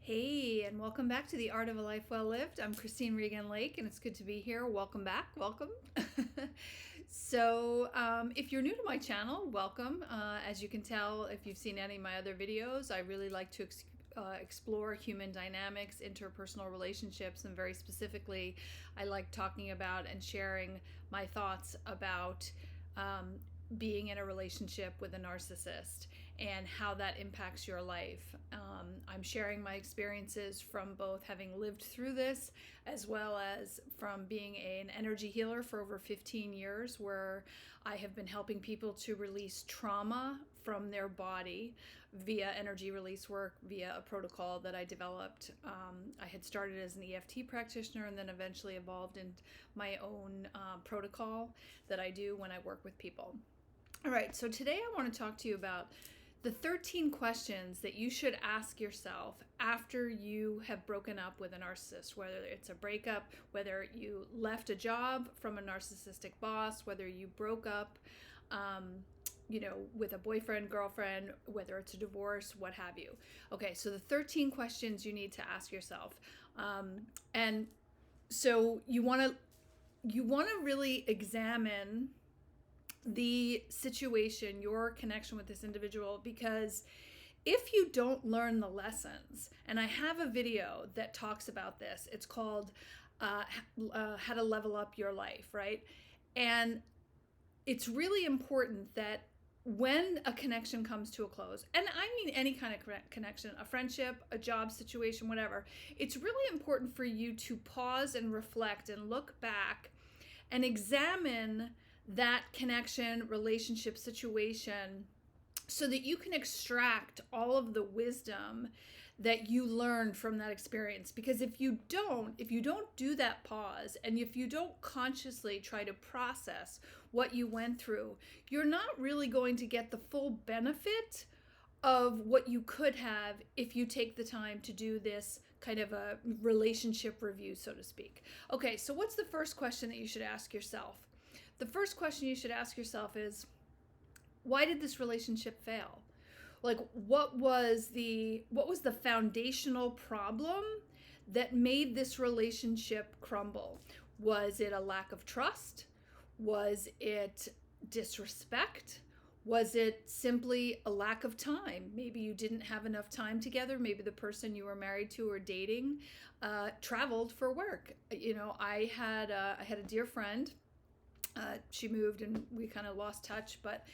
Hey, and welcome back to the Art of a Life Well Lived. I'm Christine Regan Lake, and it's good to be here. Welcome back. Welcome. If you're new to my channel, welcome. As you can tell, if you've seen any of my other videos, I really like to explore human dynamics, interpersonal relationships, and very specifically, I like talking about and sharing my thoughts about being in a relationship with a narcissist and how that impacts your life. I'm sharing my experiences from both having lived through this as well as from being an energy healer for over 15 years, where I have been helping people to release trauma from their body via energy release work, via a protocol that I developed. I had started as an EFT practitioner and then eventually evolved into my own protocol that I do when I work with people. All right, so today I want to talk to you about the 13 questions that you should ask yourself after you have broken up with a narcissist, whether it's a breakup, whether you left a job from a narcissistic boss, whether you broke up, with a boyfriend, girlfriend, whether it's a divorce, what have you. Okay, so the 13 questions you need to ask yourself. And so you want to really examine the situation, your connection with this individual, because if you don't learn the lessons, and I have a video that talks about this, it's called How to Level Up Your Life, right? And it's really important that when a connection comes to a close, and I mean any kind of connection, a friendship, a job situation, whatever, it's really important for you to pause and reflect and look back and examine that connection, relationship, situation, so that you can extract all of the wisdom that you learned from that experience. Because if you don't do that pause, and if you don't consciously try to process what you went through, you're not really going to get the full benefit of what you could have if you take the time to do this kind of a relationship review, so to speak. Okay, so what's the first question that you should ask yourself? The first question you should ask yourself is, why did this relationship fail? Like, what was the foundational problem that made this relationship crumble? Was it a lack of trust? Was it disrespect? Was it simply a lack of time? Maybe you didn't have enough time together. Maybe the person you were married to or dating traveled for work. I had a dear friend. She moved and we kind of lost touch, but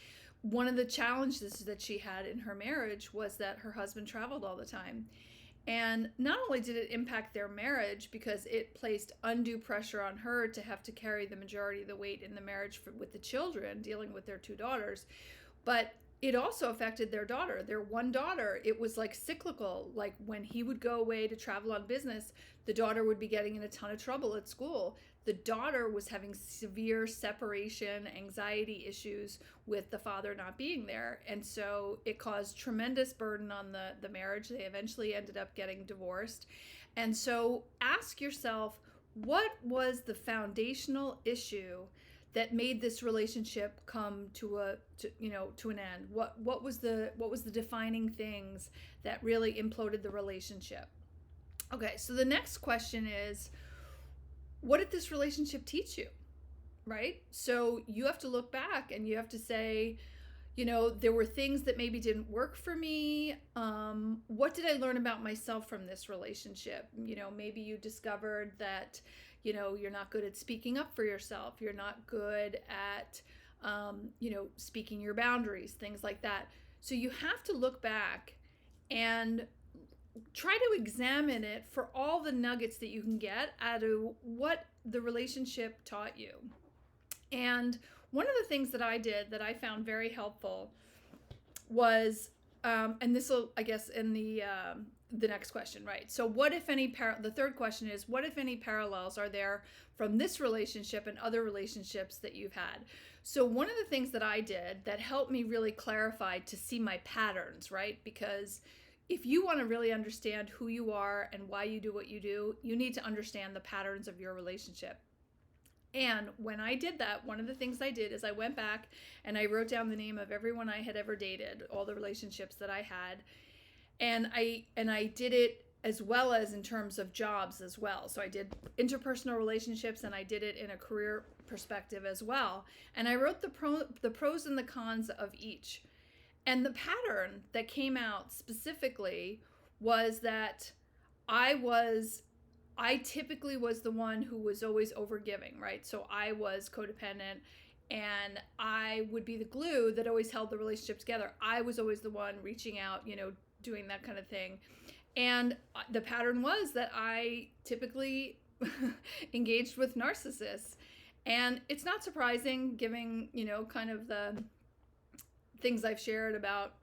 one of the challenges that she had in her marriage was that her husband traveled all the time. And not only did it impact their marriage because it placed undue pressure on her to have to carry the majority of the weight in the marriage with the children, dealing with their two daughters, but it also affected their daughter, their one daughter. It was like cyclical. Like when he would go away to travel on business, the daughter would be getting in a ton of trouble at school. The daughter was having severe separation anxiety issues with the father not being there. And so it caused tremendous burden on the marriage. They eventually ended up getting divorced. And so ask yourself, what was the foundational issue that made this relationship come to an end? What was the defining things that really imploded the relationship? Okay, so the next question is, what did this relationship teach you? Right? So you have to look back and you have to say, there were things that maybe didn't work for me. What did I learn about myself from this relationship? Maybe you discovered that, you're not good at speaking up for yourself. You're not good at, speaking your boundaries, things like that. So you have to look back and try to examine it for all the nuggets that you can get out of what the relationship taught you. And one of the things that I did that I found very helpful was, and this will, I guess, in the next question, right? So what, if any, the third question is, what, if any, parallels are there from this relationship and other relationships that you've had? So one of the things that I did that helped me really clarify to see my patterns, right? Because if you want to really understand who you are and why you do what you do, you need to understand the patterns of your relationship. And when I did that, one of the things I did is I went back and I wrote down the name of everyone I had ever dated, all the relationships that I had. And I did it as well as in terms of jobs as well. So I did interpersonal relationships, and I did it in a career perspective as well. And I wrote the pros and the cons of each. And the pattern that came out specifically was that I typically was the one who was always overgiving, right? So I was codependent, and I would be the glue that always held the relationship together. I was always the one reaching out, doing that kind of thing. And the pattern was that I typically engaged with narcissists. And it's not surprising, given, kind of the things I've shared about,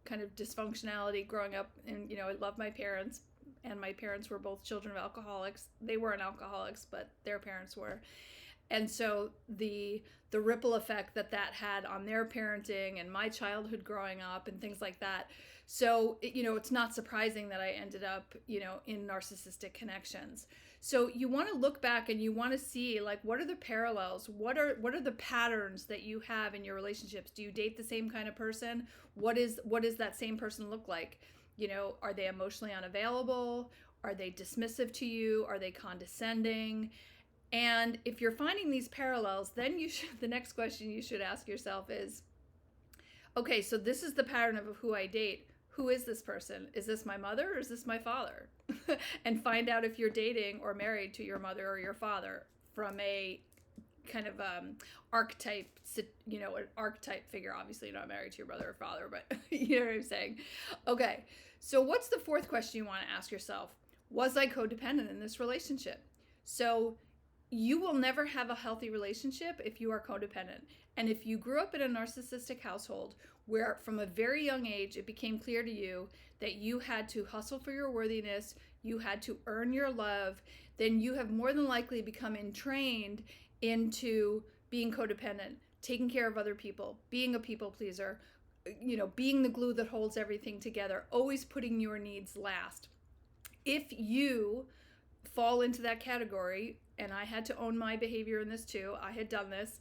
kind of dysfunctionality growing up. And, I love my parents, and my parents were both children of alcoholics. They weren't alcoholics, but their parents were. And so the ripple effect that had on their parenting and my childhood growing up and things like that. So, it's not surprising that I ended up, in narcissistic connections. So you want to look back and you want to see, like, what are the parallels? What are the patterns that you have in your relationships? Do you date the same kind of person? What does that same person look like? Are they emotionally unavailable? Are they dismissive to you? Are they condescending? And if you're finding these parallels, then the next question you should ask yourself is, okay, so this is the pattern of who I date. Who is this person? Is this my mother or is this my father? And find out if you're dating or married to your mother or your father from a kind of archetype, an archetype figure. Obviously you're not married to your mother or father, but you know what I'm saying? Okay, so what's the fourth question you want to ask yourself? Was I codependent in this relationship? So you will never have a healthy relationship if you are codependent. And if you grew up in a narcissistic household where from a very young age it became clear to you that you had to hustle for your worthiness, you had to earn your love, then you have more than likely become entrained into being codependent, taking care of other people, being a people pleaser, being the glue that holds everything together, always putting your needs last. If you fall into that category, and I had to own my behavior in this too, I had done this,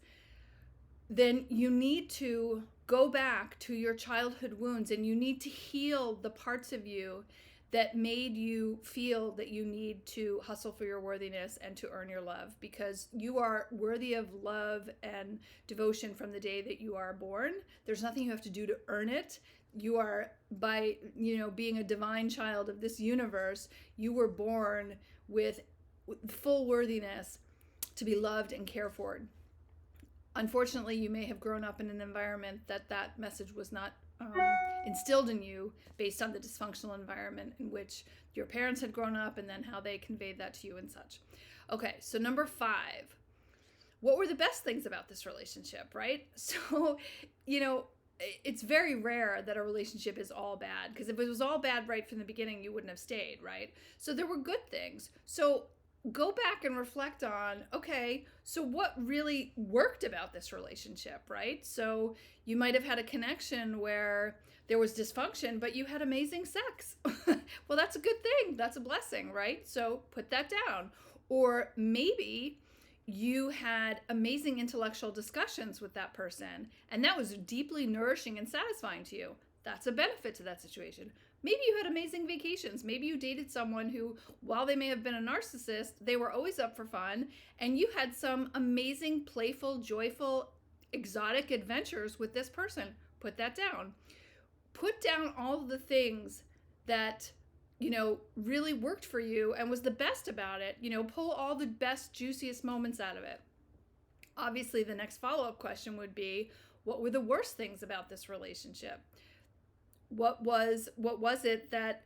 then you need to go back to your childhood wounds and you need to heal the parts of you that made you feel that you need to hustle for your worthiness and to earn your love, because you are worthy of love and devotion from the day that you are born. There's nothing you have to do to earn it. You are, by being a divine child of this universe, you were born with full worthiness to be loved and cared for. Unfortunately, you may have grown up in an environment that message was not instilled in you based on the dysfunctional environment in which your parents had grown up, and then how they conveyed that to you and such. Okay, so number 5, what were the best things about this relationship, right? So, it's very rare that a relationship is all bad, because if it was all bad right from the beginning, you wouldn't have stayed, right? So there were good things. So go back and reflect on, okay, so what really worked about this relationship, right? So you might have had a connection where there was dysfunction, but you had amazing sex. Well, that's a good thing. That's a blessing, right? So put that down. Or maybe you had amazing intellectual discussions with that person, and that was deeply nourishing and satisfying to you. That's a benefit to that situation. Maybe you had amazing vacations. Maybe you dated someone who, while they may have been a narcissist, they were always up for fun, and you had some amazing, playful, joyful, exotic adventures with this person. Put that down. Put down all the things that really worked for you and was the best about it. Pull all the best, juiciest moments out of it. Obviously, the next follow-up question would be, what were the worst things about this relationship? What was it that,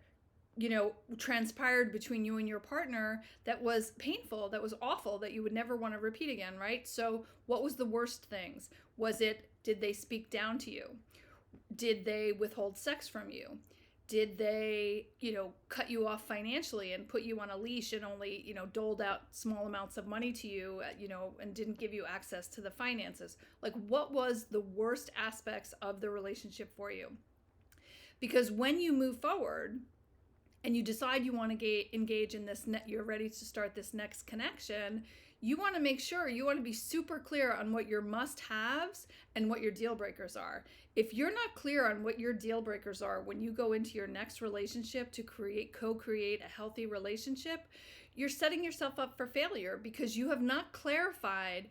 transpired between you and your partner that was painful, that was awful, that you would never want to repeat again, right? So what was the worst things? Did they speak down to you? Did they withhold sex from you? Did they, cut you off financially and put you on a leash and only, doled out small amounts of money to you, and didn't give you access to the finances? Like, what was the worst aspects of the relationship for you? Because when you move forward and you decide you want to engage in this, you're ready to start this next connection, you want to make sure, you want to be super clear on what your must-haves and what your deal breakers are. If you're not clear on what your deal breakers are when you go into your next relationship to co-create a healthy relationship, you're setting yourself up for failure because you have not clarified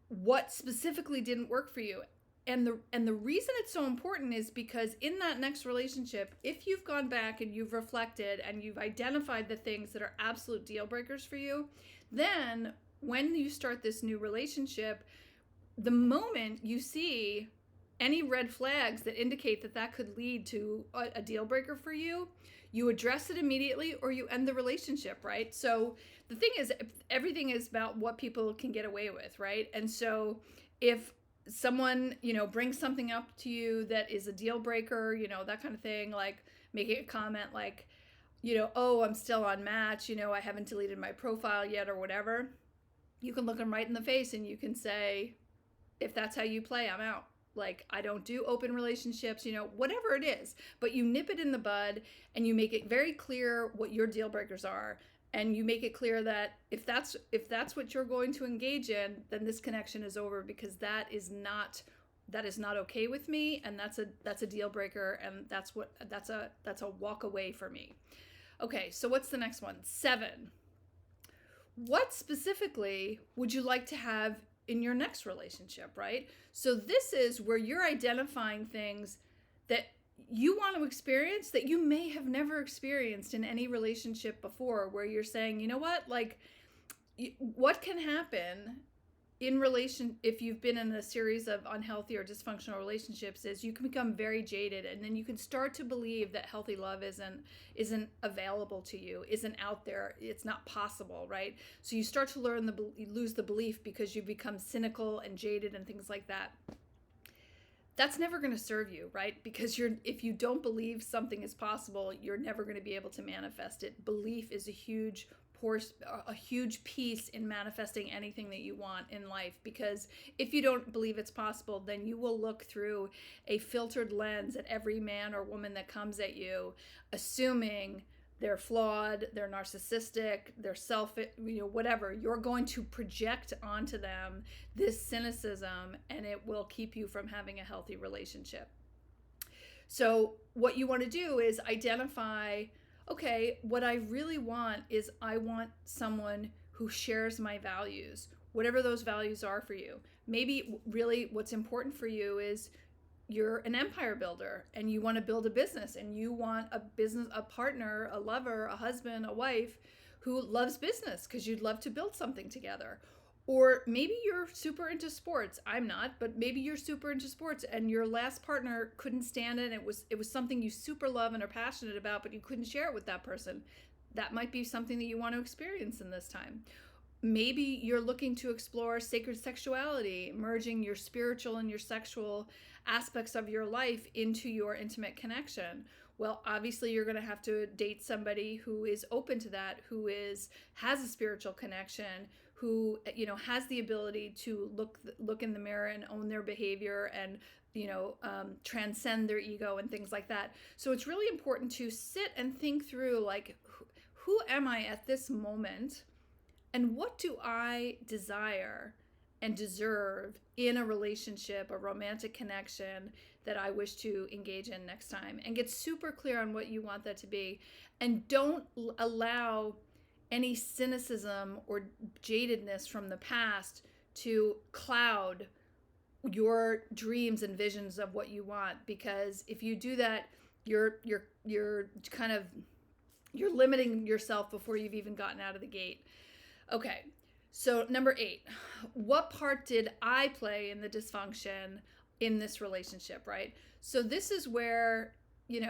what specifically didn't work for you. And the reason it's so important is because in that next relationship, if you've gone back and you've reflected and you've identified the things that are absolute deal breakers for you, then when you start this new relationship, the moment you see any red flags that indicate that that could lead to a deal breaker for you, you address it immediately or you end the relationship, right? So the thing is, everything is about what people can get away with, right? And so if someone, brings something up to you that is a deal breaker, that kind of thing, like making a comment like, oh, I'm still on Match, I haven't deleted my profile yet or whatever, you can look them right in the face and you can say, if that's how you play, I'm out. Like, I don't do open relationships, whatever it is, but you nip it in the bud and you make it very clear what your deal breakers are. And you make it clear that if that's what you're going to engage in, then this connection is over, because that is not okay with me, and that's a deal breaker, and that's a walk away for me. Okay, so what's the next one? 7. What specifically would you like to have in your next relationship, right? So this is where you're identifying things that you want to experience that you may have never experienced in any relationship before, where you're saying, you know what, like, what can happen in relation if you've been in a series of unhealthy or dysfunctional relationships is you can become very jaded, and then you can start to believe that healthy love isn't available to you, isn't out there, it's not possible, right? So you start to lose the belief because you become cynical and jaded and things like that. That's never going to serve you, right? Because if you don't believe something is possible, you're never going to be able to manifest it. Belief is a huge piece in manifesting anything that you want in life, because if you don't believe it's possible, then you will look through a filtered lens at every man or woman that comes at you, assuming they're flawed, they're narcissistic, they're whatever. You're going to project onto them this cynicism, and it will keep you from having a healthy relationship. So what you want to do is identify, okay, what I really want is I want someone who shares my values, whatever those values are for you. Maybe really what's important for you is you're an empire builder and you want to build a business, and you want a partner, a lover, a husband, a wife who loves business because you'd love to build something together. Or maybe you're super into sports. I'm not, but maybe you're super into sports and your last partner couldn't stand it. It was something you super love and are passionate about, but you couldn't share it with that person. That might be something that you want to experience in this time. Maybe you're looking to explore sacred sexuality, merging your spiritual and your sexual aspects of your life into your intimate connection. Well, obviously you're going to have to date somebody who is open to that, who has a spiritual connection, who has the ability to look in the mirror and own their behavior and transcend their ego and things like that. So it's really important to sit and think through, like, who am I at this moment, and what do I desire and deserve in a relationship, a romantic connection that I wish to engage in next time, and get super clear on what you want that to be. And don't allow any cynicism or jadedness from the past to cloud your dreams and visions of what you want, because if you do that, you're limiting yourself before you've even gotten out of the gate. Okay, so number 8, what part did I play in the dysfunction in this relationship, right? So this is where, and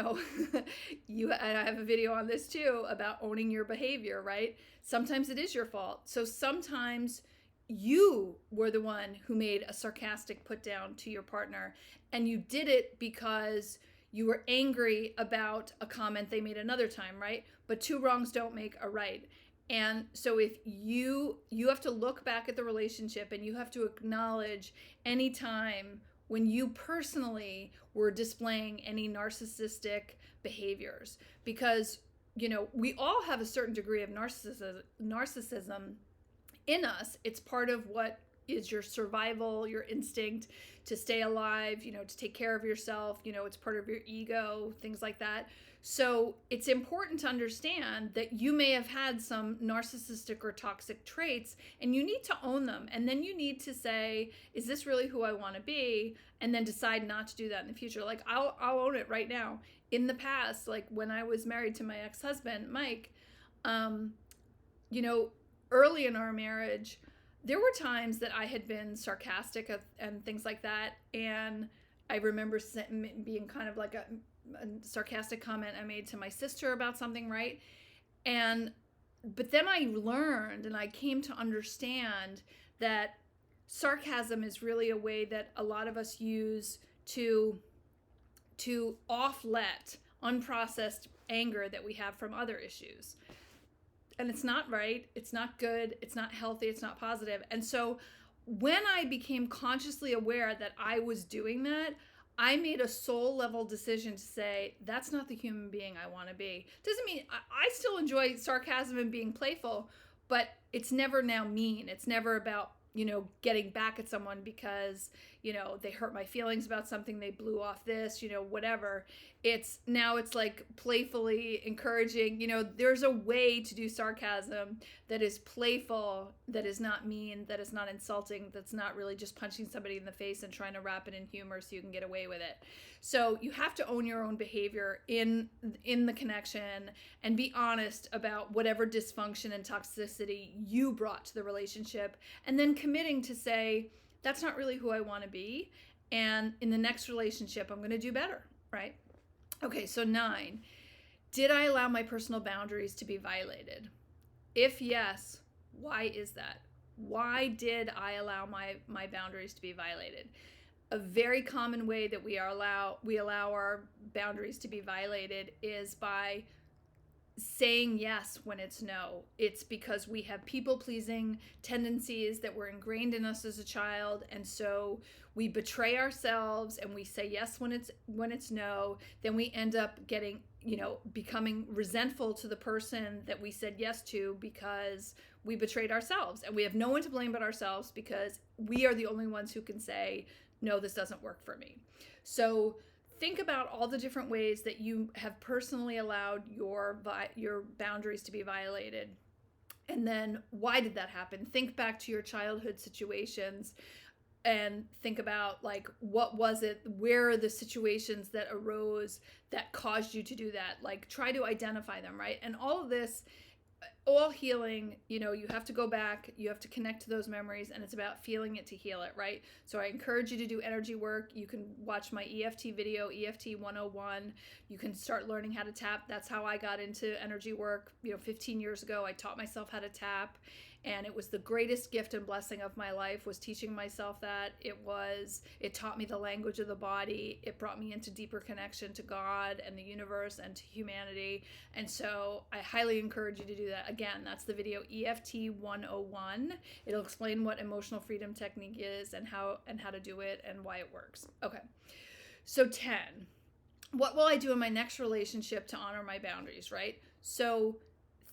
I have a video on this too about owning your behavior, right? Sometimes it is your fault. So sometimes you were the one who made a sarcastic put down to your partner, and you did it because you were angry about a comment they made another time, right? But 2 wrongs don't make a right. And so if you have to look back at the relationship, and you have to acknowledge any time when you personally were displaying any narcissistic behaviors, because we all have a certain degree of narcissism in us. It's part of what is your survival, your instinct to stay alive, to take care of yourself. It's part of your ego, things like that. So it's important to understand that you may have had some narcissistic or toxic traits, and you need to own them. And then you need to say, is this really who I want to be? And then decide not to do that in the future. Like, I'll own it right now. In the past, like when I was married to my ex-husband, Mike, early in our marriage, there were times that I had been sarcastic and things like that. And I remember being kind of like a sarcastic comment I made to my sister about something, right? But then I learned and I came to understand that sarcasm is really a way that a lot of us use to offlet unprocessed anger that we have from other issues. And it's not right, it's not good, it's not healthy, it's not positive. And so when I became consciously aware that I was doing that, I made a soul level decision to say, that's not the human being I want to be. Doesn't mean I still enjoy sarcasm and being playful, but it's never now mean. It's never about, getting back at someone because, they hurt my feelings about something, they blew off this, whatever. It's like playfully encouraging, there's a way to do sarcasm that is playful, that is not mean, that is not insulting, that's not really just punching somebody in the face and trying to wrap it in humor so you can get away with it. So you have to own your own behavior in the connection and be honest about whatever dysfunction and toxicity you brought to the relationship, and then committing to say, that's not really who I want to be. And in the next relationship, I'm going to do better, right? Okay, so 9, did I allow my personal boundaries to be violated? If yes, why is that? Why did I allow my boundaries to be violated? A very common way that we allow our boundaries to be violated is by saying yes when it's no. It's because we have people-pleasing tendencies that were ingrained in us as a child, and so we betray ourselves and we say yes when it's no. Then we end up becoming resentful to the person that we said yes to because we betrayed ourselves, and we have no one to blame but ourselves because we are the only ones who can say, no, this doesn't work for me. So think about all the different ways that you have personally allowed your boundaries to be violated. And then why did that happen? Think back to your childhood situations and think about, like, what was it? Where are the situations that arose that caused you to do that? Like, try to identify them, right? And all of this, all healing, you have to go back, you have to connect to those memories, and it's about feeling it to heal it, right? So I encourage you to do energy work. You can watch my EFT video, EFT 101. You can start learning how to tap. That's how I got into energy work. 15 years ago, I taught myself how to tap, and it was the greatest gift and blessing of my life, was teaching myself that. It taught me the language of the body. It brought me into deeper connection to God and the universe and to humanity. And so I highly encourage you to do that. Again, that's the video EFT 101. It'll explain what emotional freedom technique is and how to do it and why it works. Okay. So 10, what will I do in my next relationship to honor my boundaries, right? So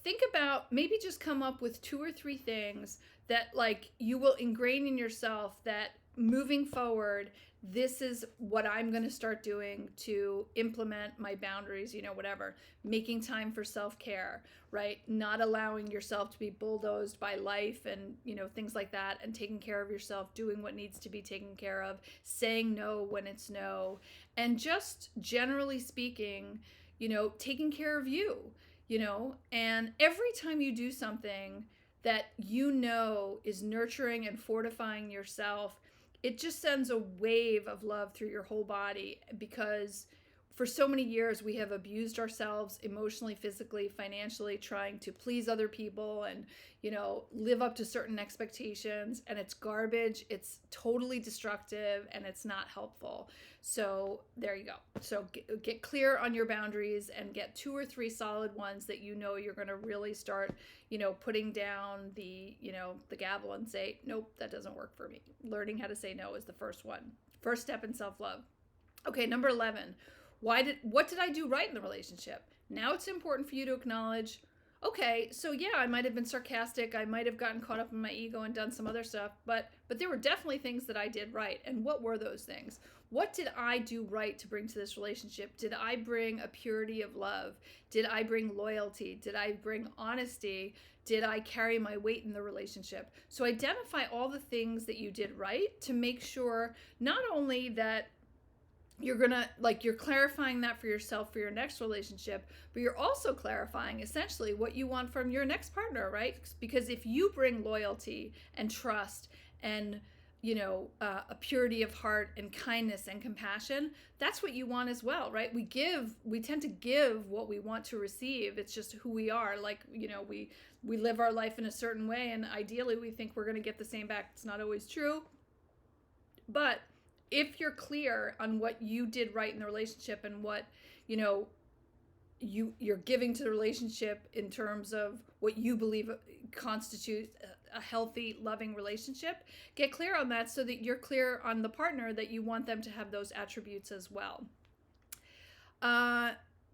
think about, maybe just come up with 2 or 3 things that, like, you will ingrain in yourself that moving forward, this is what I'm going to start doing to implement my boundaries, whatever. Making time for self-care, right? Not allowing yourself to be bulldozed by life and, things like that, and taking care of yourself, doing what needs to be taken care of, saying no when it's no, and just generally speaking, taking care of you. And every time you do something that is nurturing and fortifying yourself, it just sends a wave of love through your whole body, because for so many years we have abused ourselves emotionally, physically, financially, trying to please other people and, live up to certain expectations, and it's garbage. It's totally destructive and it's not helpful. So there you go. So get clear on your boundaries and get 2 or 3 solid ones that you're going to really start, putting down the gavel and say, nope, that doesn't work for me. Learning how to say no is the first one. First step in self-love. Okay, number 11. What did I do right in the relationship? Now it's important for you to acknowledge, okay, so yeah, I might have been sarcastic. I might have gotten caught up in my ego and done some other stuff, but there were definitely things that I did right. And what were those things? What did I do right to bring to this relationship? Did I bring a purity of love? Did I bring loyalty? Did I bring honesty? Did I carry my weight in the relationship? So identify all the things that you did right to make sure not only that you're clarifying that for yourself for your next relationship, but you're also clarifying essentially what you want from your next partner, right? Because if you bring loyalty and trust and a purity of heart and kindness and compassion, that's what you want as well, right? We tend to give what we want to receive. It's just who we are. Like, we live our life in a certain way, and ideally we think we're going to get the same back. It's not always true. But if you're clear on what you did right in the relationship and what, you're giving to the relationship in terms of what you believe constitutes a healthy, loving relationship, get clear on that so that you're clear on the partner that you want them to have those attributes as well.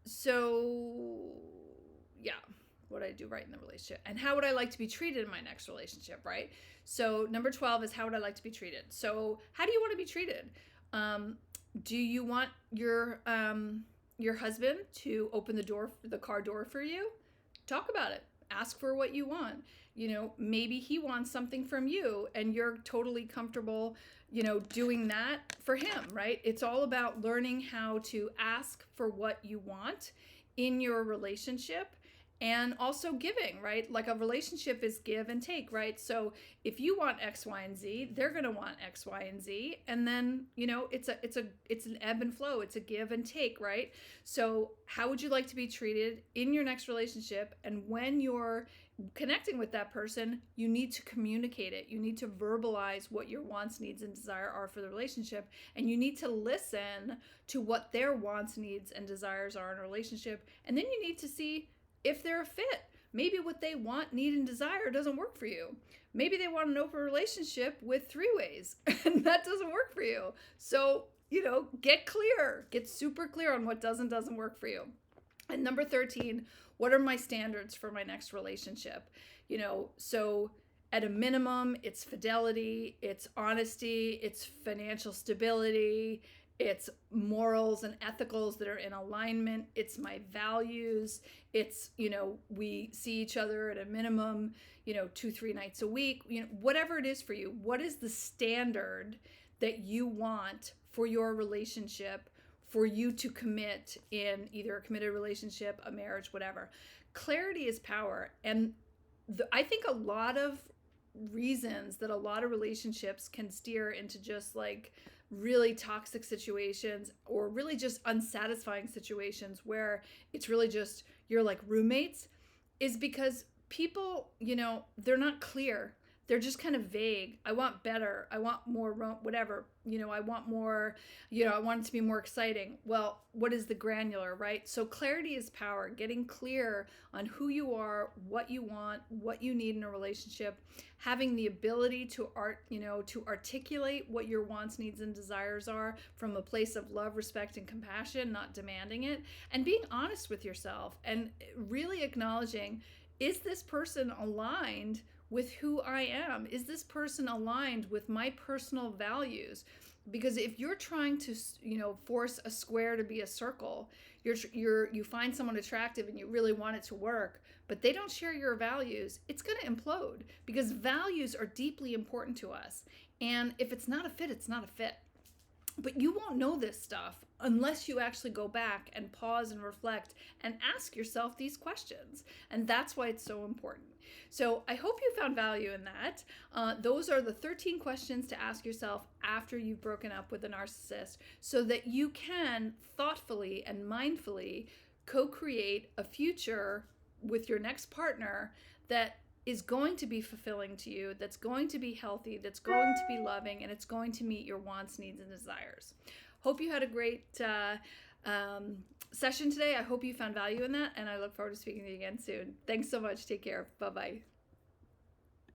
So yeah, what I do right in the relationship, and how would I like to be treated in my next relationship, right? So number 12 is, how would I like to be treated? So how do you want to be treated? Do you want your husband to open the car door for you? Talk about it. Ask for what you want. Maybe he wants something from you and you're totally comfortable, doing that for him, right? It's all about learning how to ask for what you want in your relationship. And also giving, right? Like a relationship is give and take, right? So if you want X, Y, and Z, they're going to want X, Y, and Z. And then, it's an ebb and flow. It's a give and take, right? So how would you like to be treated in your next relationship? And when you're connecting with that person, you need to communicate it. You need to verbalize what your wants, needs, and desire are for the relationship. And you need to listen to what their wants, needs, and desires are in a relationship. And then you need to see if they're a fit. Maybe what they want, need, and desire doesn't work for you. Maybe they want an open relationship with 3 ways, and that doesn't work for you. So, get clear. Get super clear on what doesn't work for you. And number 13, what are my standards for my next relationship? So at a minimum, it's fidelity, it's honesty, it's financial stability, it's morals and ethicals that are in alignment. It's my values. It's, we see each other at a minimum, 2-3 nights a week, whatever it is for you. What is the standard that you want for your relationship, for you to commit in either a committed relationship, a marriage, whatever? Clarity is power. And I think a lot of reasons that a lot of relationships can steer into just like really toxic situations or really unsatisfying situations where it's really just you're like roommates is because people, they're not clear. They're just kind of vague. I want better. I want more, whatever. I want more, I want it to be more exciting. Well, what is the granular, right? So clarity is power. Getting clear on who you are, what you want, what you need in a relationship, having the ability to articulate what your wants, needs, and desires are from a place of love, respect, and compassion, not demanding it, and being honest with yourself and really acknowledging, is this person aligned with who I am? Is this person aligned with my personal values? Because if you're trying to, force a square to be a circle, you find someone attractive and you really want it to work, but they don't share your values, it's going to implode because values are deeply important to us. And if it's not a fit, it's not a fit. But you won't know this stuff unless you actually go back and pause and reflect and ask yourself these questions. And that's why it's so important. So I hope you found value in that. Those are the 13 questions to ask yourself after you've broken up with a narcissist so that you can thoughtfully and mindfully co-create a future with your next partner that is going to be fulfilling to you, that's going to be healthy, that's going to be loving, and it's going to meet your wants, needs, and desires. Hope you had a great session today. I hope you found value in that, and I look forward to speaking to you again soon. Thanks so much. Take care. Bye-bye.